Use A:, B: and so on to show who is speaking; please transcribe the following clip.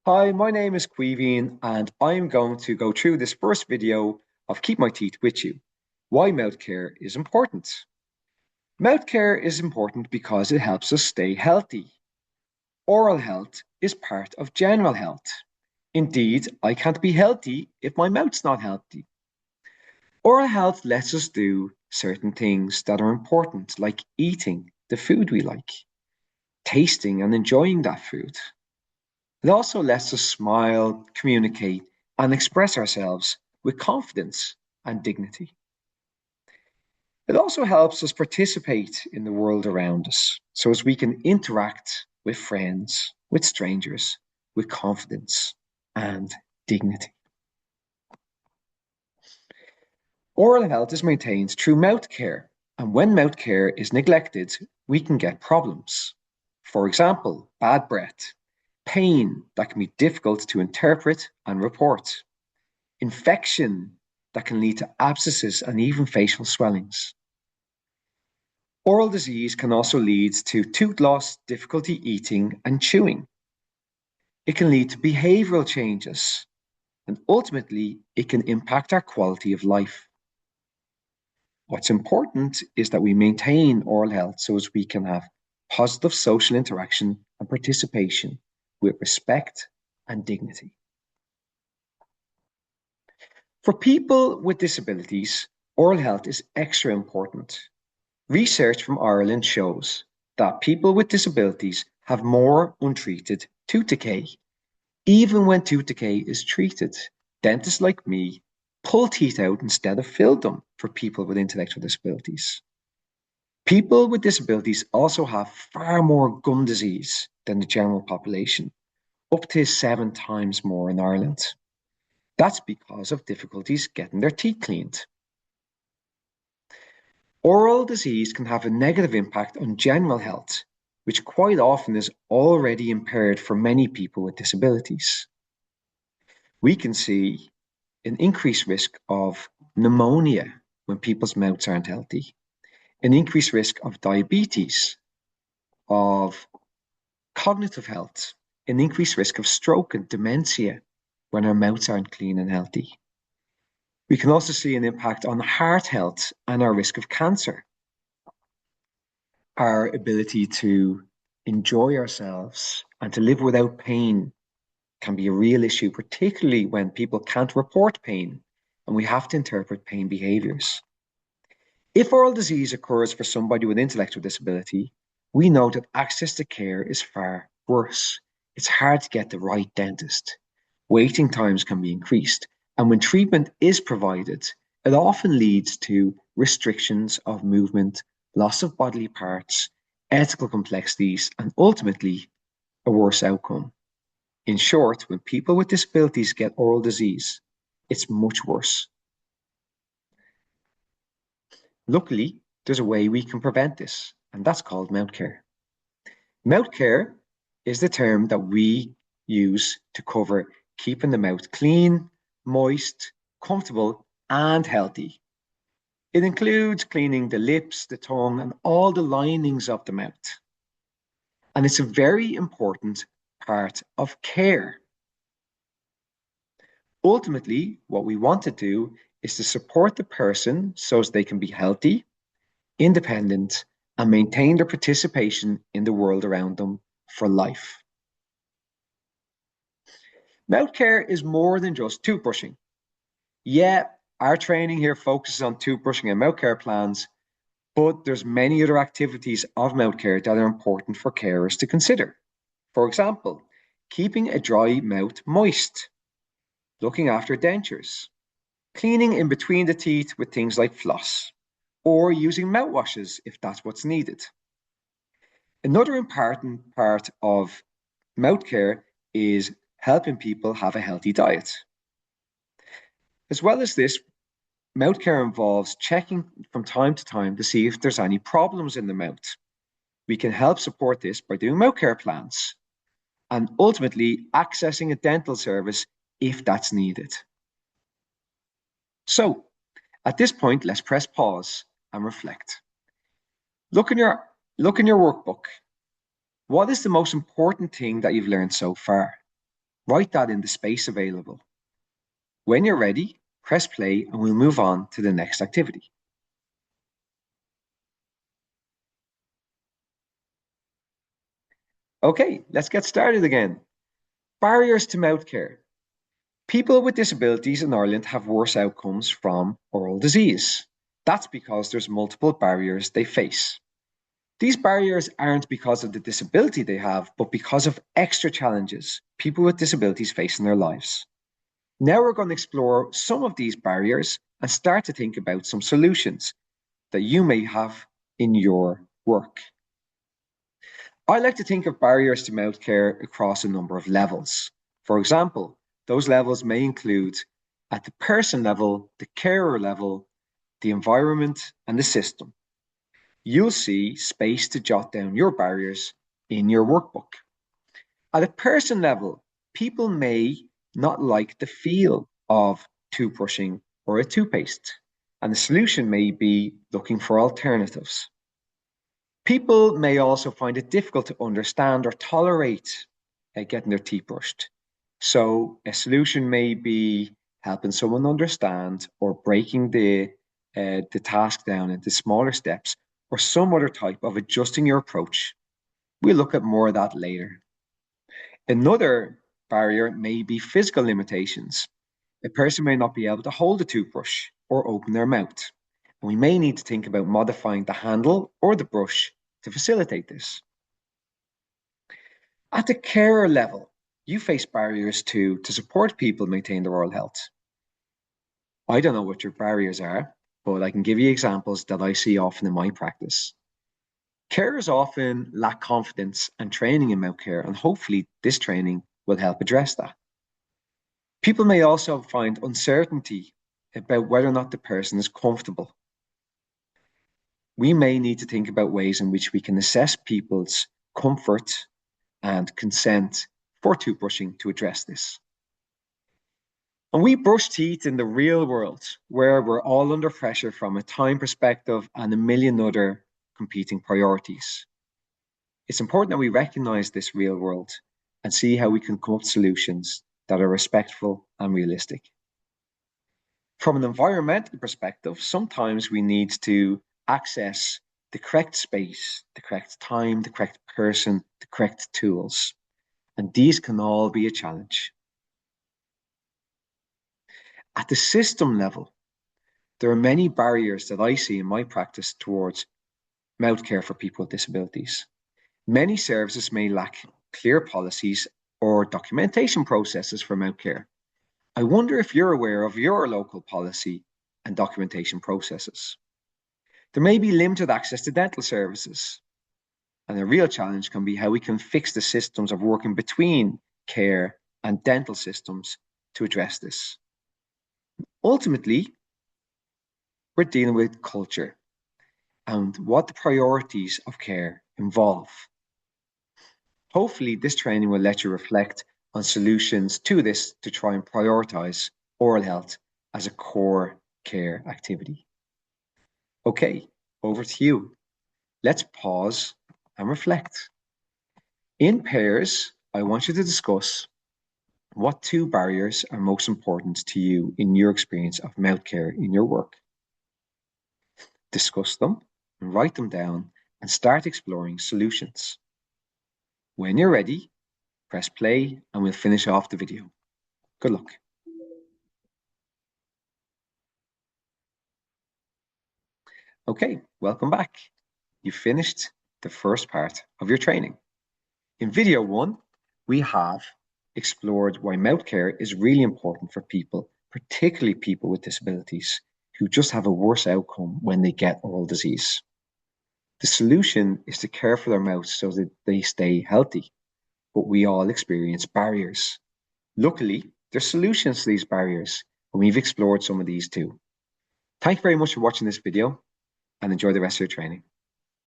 A: Hi, my name is Queeveen, and I'm going to go through this first video of Keep My Teeth With You. Why mouth care is important. Mouth care is important because it helps us stay healthy. Oral health is part of general health. Indeed, I can't be healthy if my mouth's not healthy. Oral health lets us do certain things that are important, like eating the food we like, tasting and enjoying that food. It also lets us smile, communicate, and express ourselves with confidence and dignity. It also helps us participate in the world around us so as we can interact with friends, with strangers, with confidence and dignity. Oral health is maintained through mouth care, and when mouth care is neglected, we can get problems. For example, bad breath, pain that can be difficult to interpret and report, infection that can lead to abscesses and even facial swellings. Oral disease can also lead to tooth loss, difficulty eating and chewing. It can lead to behavioral changes, and ultimately, it can impact our quality of life. What's important is that we maintain oral health so as we can have positive social interaction and participation with respect and dignity. For people with disabilities, oral health is extra important. Research from Ireland shows that people with disabilities have more untreated tooth decay. Even when tooth decay is treated, dentists like me pull teeth out instead of fill them for people with intellectual disabilities. People with disabilities also have far more gum disease than the general population, up to 7 times more in Ireland. That's because of difficulties getting their teeth cleaned. Oral disease can have a negative impact on general health, which quite often is already impaired for many people with disabilities. We can see an increased risk of pneumonia when people's mouths aren't healthy, an increased risk of diabetes, of cognitive health, an increased risk of stroke and dementia when our mouths aren't clean and healthy. We can also see an impact on heart health and our risk of cancer. Our ability to enjoy ourselves and to live without pain can be a real issue, particularly when people can't report pain and we have to interpret pain behaviors. If oral disease occurs for somebody with intellectual disability, we know that access to care is far worse. It's hard to get the right dentist. Waiting times can be increased, and when treatment is provided, it often leads to restrictions of movement, loss of bodily parts, ethical complexities, and ultimately a worse outcome. In short, when people with disabilities get oral disease, it's much worse. Luckily, there's a way we can prevent this, and that's called mouth care. Mouth care is the term that we use to cover keeping the mouth clean, moist, comfortable, and healthy. It includes cleaning the lips, the tongue, and all the linings of the mouth. And it's a very important part of care. Ultimately, what we want to do is to support the person so as they can be healthy, independent, and maintain their participation in the world around them for life. Mouth care is more than just toothbrushing. Yeah, our training here focuses on toothbrushing and mouth care plans, but there's many other activities of mouth care that are important for carers to consider. For example, keeping a dry mouth moist, looking after dentures, cleaning in between the teeth with things like floss, or using mouthwashes if that's what's needed. Another important part of mouth care is helping people have a healthy diet. As well as this, mouth care involves checking from time to time to see if there's any problems in the mouth. We can help support this by doing mouth care plans and ultimately accessing a dental service if that's needed. So, at this point, let's press pause and reflect. Look in your workbook. What is the most important thing that you've learned so far? Write that in the space available. When you're ready, press play and we'll move on to the next activity. Okay, let's get started again. Barriers to mouth care. People with disabilities in Ireland have worse outcomes from oral disease. That's because there's multiple barriers they face. These barriers aren't because of the disability they have, but because of extra challenges people with disabilities face in their lives. Now we're going to explore some of these barriers and start to think about some solutions that you may have in your work. I like to think of barriers to mouth care across a number of levels. For example, those levels may include at the person level, the carer level, the environment, and the system. You'll see space to jot down your barriers in your workbook. At a person level, people may not like the feel of toothbrushing or a toothpaste, and the solution may be looking for alternatives. People may also find it difficult to understand or tolerate getting their teeth brushed. So a solution may be helping someone understand or breaking the task down into smaller steps or some other type of adjusting your approach. We'll look at more of that later. Another barrier may be physical limitations. A person may not be able to hold a toothbrush or open their mouth. And we may need to think about modifying the handle or the brush to facilitate this. At the carer level, you face barriers to support people maintain their oral health. I don't know what your barriers are, but I can give you examples that I see often in my practice. Carers often lack confidence and training in mouth care, and hopefully this training will help address that. People may also find uncertainty about whether or not the person is comfortable. We may need to think about ways in which we can assess people's comfort and consent for toothbrushing to address this. And we brush teeth in the real world, where we're all under pressure from a time perspective and a million other competing priorities. It's important that we recognize this real world and see how we can come up with solutions that are respectful and realistic. From an environmental perspective, sometimes we need to access the correct space, the correct time, the correct person, the correct tools. And these can all be a challenge. At the system level, there are many barriers that I see in my practice towards mouth care for people with disabilities. Many services may lack clear policies or documentation processes for mouth care. I wonder if you're aware of your local policy and documentation processes. There may be limited access to dental services, and a real challenge can be how we can fix the systems of working between care and dental systems to address this. Ultimately, we're dealing with culture and what the priorities of care involve. Hopefully, this training will let you reflect on solutions to this to try and prioritize oral health as a core care activity. Okay, over to you. Let's pause and reflect. In pairs, I want you to discuss what two barriers are most important to you in your experience of mouth care in your work. Discuss them and write them down and start exploring solutions. When you're ready, press play and we'll finish off the video. Good luck. Okay, welcome back. You finished the first part of your training. In video 1, we have explored why mouth care is really important for people, particularly people with disabilities, who just have a worse outcome when they get oral disease. The solution is to care for their mouths so that they stay healthy, but we all experience barriers. Luckily, there's solutions to these barriers, and we've explored some of these too. Thank you very much for watching this video, and enjoy the rest of your training.